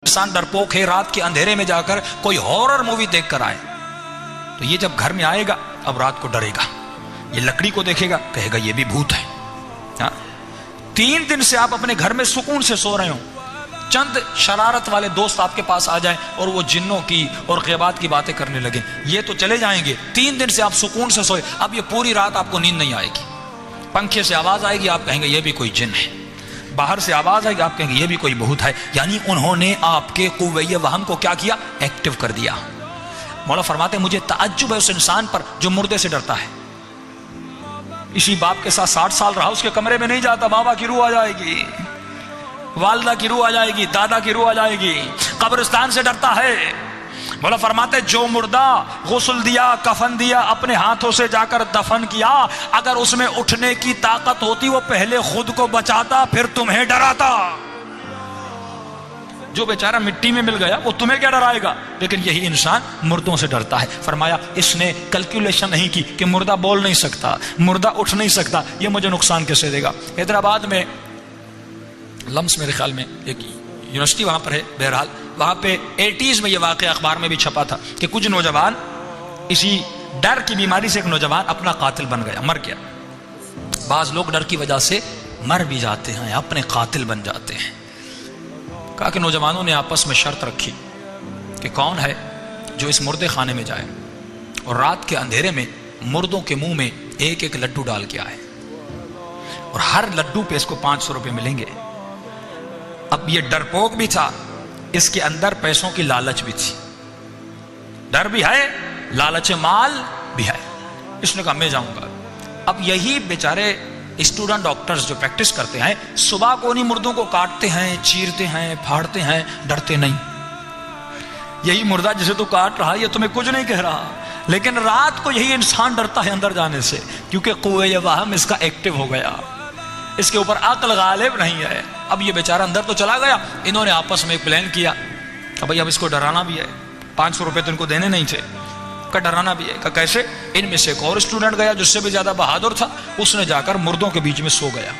इंसान डरपोक है, रात के अंधेरे में जाकर कोई हॉरर मूवी देख कर आए तो ये जब घर में आएगा अब रात को डरेगा, ये लकड़ी को देखेगा कहेगा ये भी भूत है। हाँ? 3 दिन से आप अपने घर में सुकून से सो रहे हो, चंद शरारत वाले दोस्त आपके पास आ जाएं और वो जिन्नों की और ग़ैबात की बातें करने लगे, ये तो चले जाएंगे। 3 दिन से आप सुकून से सोए, अब ये पूरी रात आपको नींद नहीं आएगी। पंखे से आवाज आएगी, आप कहेंगे ये भी कोई जिन्न है। बाहर से आवाज आएगी, आप कहेंगे ये भी कोई भूत है। यानी उन्होंने आपके कुव्वे वहम को क्या किया? एक्टिव कर दिया। मौला फरमाते मुझे ताज्जुब है उस इंसान पर जो मुर्दे से डरता है। इसी बाप के साथ 60 साल रहा, उसके कमरे में नहीं जाता, बाबा की रूह आ जाएगी, वालदा की रूह आ जाएगी, दादा की रूह आ जाएगी। कब्रिस्तान से डरता है। मौला फरमाते जो मुर्दा गुस्ल दिया, कफन दिया, अपने हाथों से जाकर दफन किया, अगर उसमें उठने की ताकत होती वो पहले खुद को बचाता फिर तुम्हें डराता। जो बेचारा मिट्टी में मिल गया वो तुम्हें क्या डराएगा, लेकिन यही इंसान मुर्दों से डरता है। फरमाया इसने कैलकुलेशन नहीं की कि मुर्दा बोल नहीं सकता, मुर्दा उठ नहीं सकता, ये मुझे नुकसान कैसे देगा। हैदराबाद में लम्स मेरे ख्याल में एक यूनिवर्सिटी वहां पर है, बहरहाल वहां पे 80s में ये वाक़या अखबार में भी छपा था कि कुछ नौजवान इसी डर की बीमारी से एक नौजवान अपना कातिल बन गया, मर गया। बाज लोग डर की वजह से मर भी जाते हैं, अपने कातिल बन जाते हैं। कहा कि नौजवानों ने आपस में शर्त रखी कि कौन है जो इस मुर्दे खाने में जाए और रात के अंधेरे में मुर्दों के मुंह में एक एक लड्डू डाल के आए और हर लड्डू पे इसको 500 रुपये मिलेंगे। अब ये डरपोक भी था, इसके अंदर पैसों की लालच भी थी, डर भी है, लालच माल भी है। इसने कहा मैं जाऊंगा। अब यही बेचारे स्टूडेंट डॉक्टर्स जो प्रैक्टिस करते हैं सुबह को उन्हीं मुर्दों को काटते हैं, चीरते हैं, फाड़ते हैं, डरते नहीं। यही मुर्दा जिसे तू काट रहा है ये तुम्हें कुछ नहीं कह रहा, लेकिन रात को यही इंसान डरता है अंदर जाने से, क्योंकि कुव्वे वहम इसका एक्टिव हो गया, इसके ऊपर अक्ल गालिब नहीं है। अब ये बेचारा अंदर तो चला गया, इन्होंने आपस में एक प्लान किया कि भाई अब इसको डराना भी है, 500 रुपये तो इनको देने नहीं थे, का डराना भी है। का कैसे? इनमें से एक और स्टूडेंट गया जिससे भी ज्यादा बहादुर था, उसने जाकर मुर्दों के बीच में सो गया।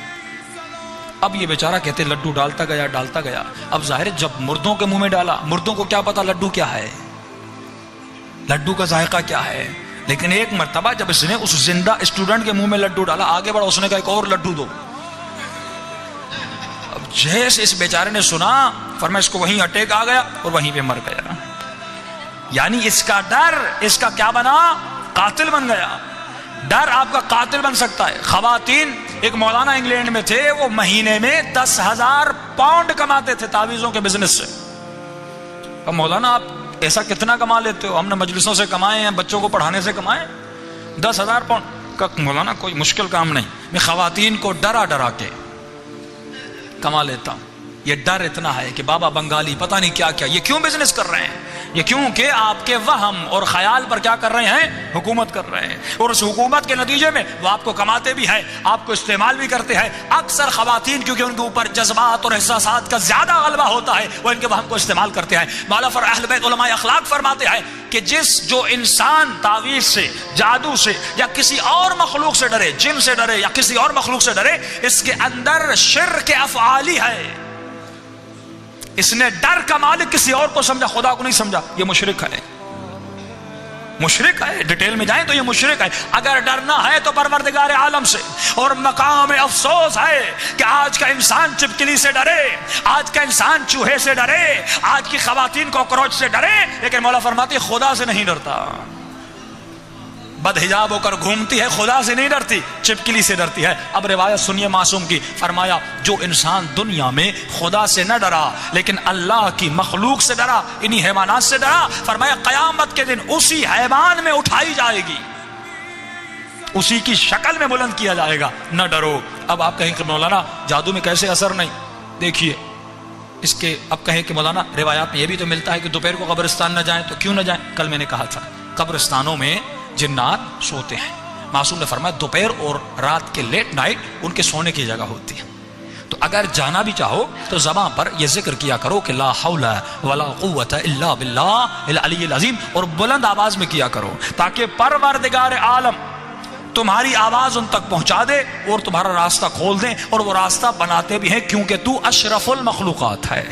अब ये बेचारा कहते लड्डू डालता गया डालता गया। अब जाहिर है जब मुर्दों के मुंह में डाला, मुर्दों को क्या पता लड्डू क्या है, लड्डू का जायका क्या है। लेकिन एक मर्तबा जब इसने उस जिंदा स्टूडेंट के मुंह में लड्डू डाला, आगे बढ़ा, उसने कहा एक और लड्डू दो। अब जैसे इस बेचारे ने सुना, फरमाया इसको वहीं अटैक आ गया और वहीं पे मर गया। यानी इसका डर इसका क्या बना? कातिल बन गया। डर आपका कातिल बन सकता है। खवातीन, एक मौलाना इंग्लैंड में थे, वो महीने में 10,000 पाउंड कमाते थे तावीज़ों के बिजनेस से। अब मौलाना आप ऐसा कितना कमा लेते हो? हमने मजलिसों से कमाए हैं, बच्चों को पढ़ाने से कमाए। 10,000 पाउंड का मौलाना कोई मुश्किल काम नहीं, मैं खवातीन को डरा डरा के कमा लेता हूं। ये डर इतना है कि बाबा बंगाली पता नहीं क्या क्या, ये क्यों बिजनेस कर रहे हैं? ये क्योंकि आपके वहम और ख्याल पर क्या कर रहे हैं? हुकूमत कर रहे हैं, और उस हुकूमत के नतीजे में वो आपको कमाते भी हैं, आपको इस्तेमाल भी करते हैं। अक्सर खवातीन क्योंकि उनके ऊपर जज्बात और एहसासात का ज्यादा गलबा होता है, वो इनके वहम को इस्तेमाल करते हैं। मौला फर अहले बैत उलमाए अखलाक फरमाते हैं कि जो इंसान तावीज से, जादू से या किसी और मखलूक से डरे, जिन से डरे या किसी और मखलूक से डरे, इसके अंदर शिर्क अफ़आली है। इसने डर का मालिक किसी और को समझा, खुदा को नहीं समझा, ये मुशरिक है। मुशरिक है, डिटेल में जाएं तो ये मुशरिक है। अगर डरना है तो परवरदिगार आलम से। और मकाम अफसोस है कि आज का इंसान चिपकली से डरे, आज का इंसान चूहे से डरे, आज की खवातीन कॉकरोच से डरे, लेकिन मौला फरमाती खुदा से नहीं डरता। बदहिजाब होकर घूमती है, खुदा से नहीं डरती, चिपकली से डरती है। अब रिवायत सुनिए मासूम की। फरमाया जो इंसान दुनिया में खुदा से न डरा लेकिन अल्लाह की मखलूक से डरा, इन्हीं हैवानात से डरा, फरमाया कयामत के दिन उसी हैवान में उठाई जाएगी, उसी की शक्ल में बुलंद किया जाएगा। न डरो। अब आप कहें कि मौलाना जादू में कैसे असर नहीं? देखिए इसके अब कहें कि मौलाना रिवायात में यह भी तो मिलता है कि दोपहर को कब्रिस्तान न जाए, तो क्यों न जाए? कल मैंने कहा था कब्रिस्तानों में जिन्नात सोते हैं। मासूम ने फरमाया दोपहर और रात के लेट नाइट उनके सोने की जगह होती है। तो अगर जाना भी चाहो तो ज़बान पर यह जिक्र किया करो कि ला हौला वला कुव्वता इल्ला बिल्लाहिल अलीय्यिल अज़ीम, और बुलंद आवाज में किया करो ताकि परवरदिगार आलम तुम्हारी आवाज उन तक पहुंचा दे और तुम्हारा रास्ता खोल दे। और वो रास्ता बनाते भी हैं क्योंकि तू अशरफुल मखलूकात है।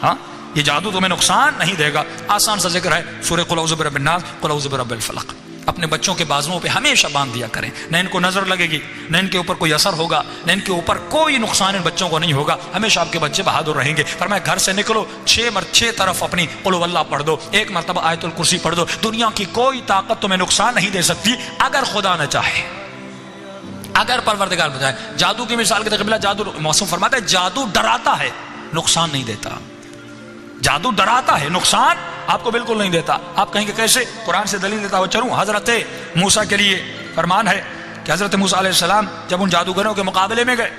ہاں یہ جادو تمہیں نقصان نہیں دے گا. آسان سا ذکر ہے سورہ قل اعوذ برب الناس قل اعوذ برب الفلق. اپنے بچوں کے بازوؤں پہ ہمیشہ باندھ دیا کریں. نہ ان کو نظر لگے گی، نہ ان کے اوپر کوئی اثر ہوگا، نہ ان کے اوپر کوئی نقصان ان بچوں کو نہیں ہوگا. ہمیشہ آپ کے بچے بہادر رہیں گے. فرمایا گھر سے نکلو 6 طرف اپنی قل هو اللہ پڑھ دو، 1 مرتبہ آیت الکرسی پڑھ دو. دنیا کی کوئی طاقت تمہیں نقصان نہیں دے سکتی اگر خدا نہ چاہے، اگر پروردگار بچائے. جادو کی مثال کے قبلہ جادو موسم فرماتا ہے جادو ڈراتا ہے نقصان نہیں دیتا. جادو ڈراتا ہے نقصان آپ کو بالکل نہیں دیتا. آپ کہیں گے کیسے؟ قرآن سے دلیل دیتا ہوا چلوں. حضرت موسیٰ کے لیے فرمان ہے کہ حضرت موسیٰ علیہ السلام جب ان جادوگروں کے مقابلے میں گئے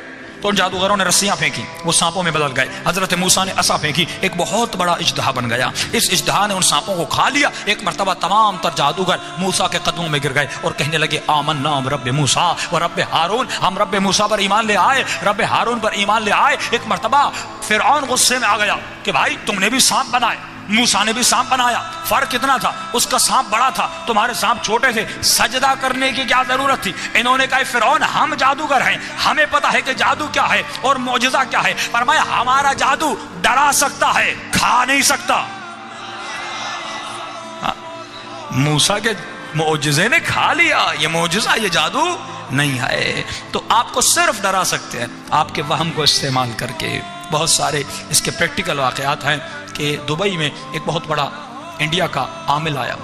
تو ان جادوگروں نے رسیاں پھینکی، وہ سانپوں میں بدل گئے. حضرت موسیٰ نے عصا پھینکی، ایک بہت بڑا اژدہا بن گیا. اس اژدہا نے ان سانپوں کو کھا لیا. ایک مرتبہ تمام تر جادوگر موسیٰ کے قدموں میں گر گئے اور کہنے لگے آمنا برب موسیٰ و رب ہارون. ہم رب موسیٰ پر ایمان لے آئے، رب ہارون پر ایمان لے آئے. ایک مرتبہ فرعون غصے میں آ گیا کہ بھائی تم نے بھی سانپ بنائے، موسیٰ نے بھی سانپ بنایا. فرق کتنا تھا؟ اس کا سانپ بڑا تھا، تمہارے سانپ چھوٹے تھے. سجدہ کرنے کی کیا ضرورت تھی؟ انہوں نے کہا فرعون ہم جادوگر ہیں، ہمیں پتا ہے کہ جادو کیا ہے اور معجزہ کیا ہے. فرمایا ہمارا جادو ڈرا سکتا ہے، کھا نہیں سکتا. موسیٰ کے معجزے نے کھا لیا، یہ معجزہ یہ جادو نہیں ہے. تو آپ کو صرف ڈرا سکتے ہیں آپ کے وہم کو استعمال کر کے. بہت سارے اس کے پریکٹیکل واقعات ہیں کہ دبئی میں ایک بہت بڑا انڈیا کا عامل آیا.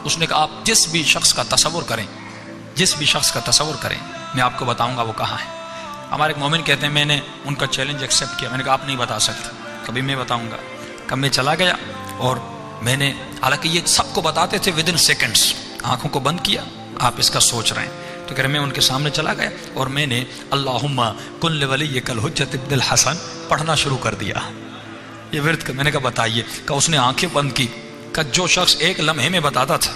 اس نے کہا آپ جس بھی شخص کا تصور کریں، جس بھی شخص کا تصور کریں میں آپ کو بتاؤں گا وہ کہاں ہے. ہمارے ایک مومن کہتے ہیں میں نے ان کا چیلنج ایکسیپٹ کیا. میں نے کہا آپ نہیں بتا سکتے، کبھی میں بتاؤں گا. کب میں چلا گیا اور میں نے، حالانکہ یہ سب کو بتاتے تھے ود ان سیکنڈس، آنکھوں کو بند کیا آپ اس کا سوچ رہے ہیں. تو کہ میں ان کے سامنے چلا گیا اور میں نے اللہم کن لولیک الحجۃ ابن الحسن پڑھنا شروع کر دیا. یہ ورد میں نے کہا بتائیے. کہ اس نے آنکھیں بند کی. کہ جو شخص ایک لمحے میں بتاتا تھا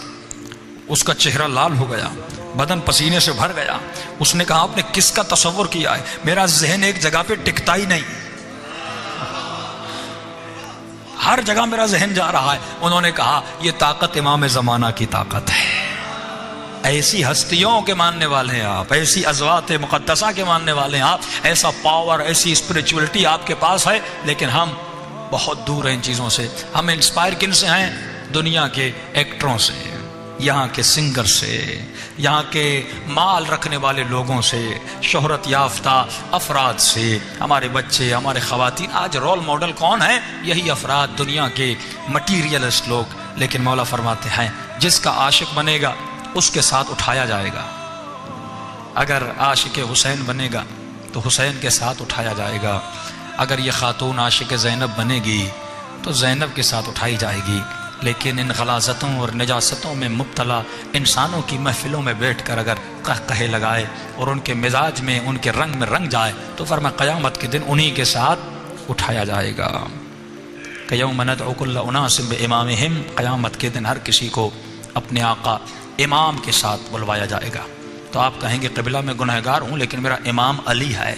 اس کا چہرہ لال ہو گیا، بدن پسینے سے بھر گیا. اس نے کہا آپ نے کس کا تصور کیا ہے؟ میرا ذہن ایک جگہ پہ ٹکتا ہی نہیں، ہر جگہ میرا ذہن جا رہا ہے. انہوں نے کہا یہ طاقت امام زمانہ کی طاقت ہے. ایسی ہستیوں کے ماننے والے ہیں آپ، ایسی ازوات مقدسہ کے ماننے والے ہیں آپ، ایسا پاور، ایسی اسپریچولیٹی آپ کے پاس ہے. لیکن ہم بہت دور ہیں ان چیزوں سے. ہم انسپائر کن سے ہیں؟ دنیا کے ایکٹروں سے، یہاں کے سنگر سے، یہاں کے مال رکھنے والے لوگوں سے، شہرت یافتہ افراد سے. ہمارے بچے، ہمارے خواتین آج رول ماڈل کون ہیں؟ یہی افراد، دنیا کے مٹیریلسٹ لوگ. لیکن مولا فرماتے ہیں جس کا عاشق بنے گا اس کے ساتھ اٹھایا جائے گا. اگر عاشق حسین بنے گا تو حسین کے ساتھ اٹھایا جائے گا. اگر یہ خاتون عاشق زینب بنے گی تو زینب کے ساتھ اٹھائی جائے گی. لیکن ان غلاظتوں اور نجاستوں میں مبتلا انسانوں کی محفلوں میں بیٹھ کر اگر قہقہے لگائے اور ان کے مزاج میں، ان کے رنگ میں رنگ جائے تو فرمایا قیامت کے دن انہی کے ساتھ اٹھایا جائے گا. کہ یوم ندعو کل اناس بامامہم، قیامت کے دن ہر کسی کو اپنے آقا امام کے ساتھ بلوایا جائے گا. تو آپ کہیں گے قبلہ میں گنہگار ہوں لیکن میرا امام علی ہے.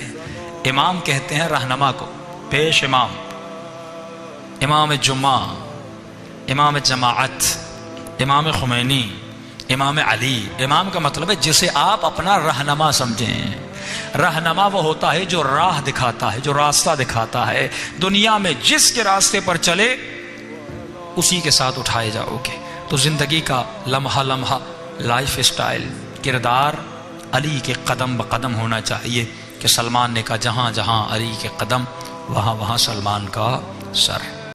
امام کہتے ہیں رہنما کو، پیش امام، امام جمعہ، امام جماعت، امام خمینی، امام علی. امام کا مطلب ہے جسے آپ اپنا رہنما سمجھیں. رہنما وہ ہوتا ہے جو راہ دکھاتا ہے، جو راستہ دکھاتا ہے. دنیا میں جس کے راستے پر چلے اسی کے ساتھ اٹھائے جاؤ گے. تو زندگی کا لمحہ لمحہ لائف اسٹائل، کردار علی کے قدم بقدم ہونا چاہیے. کہ سلمان نے کہا جہاں جہاں علی کے قدم وہاں وہاں سلمان کا سر.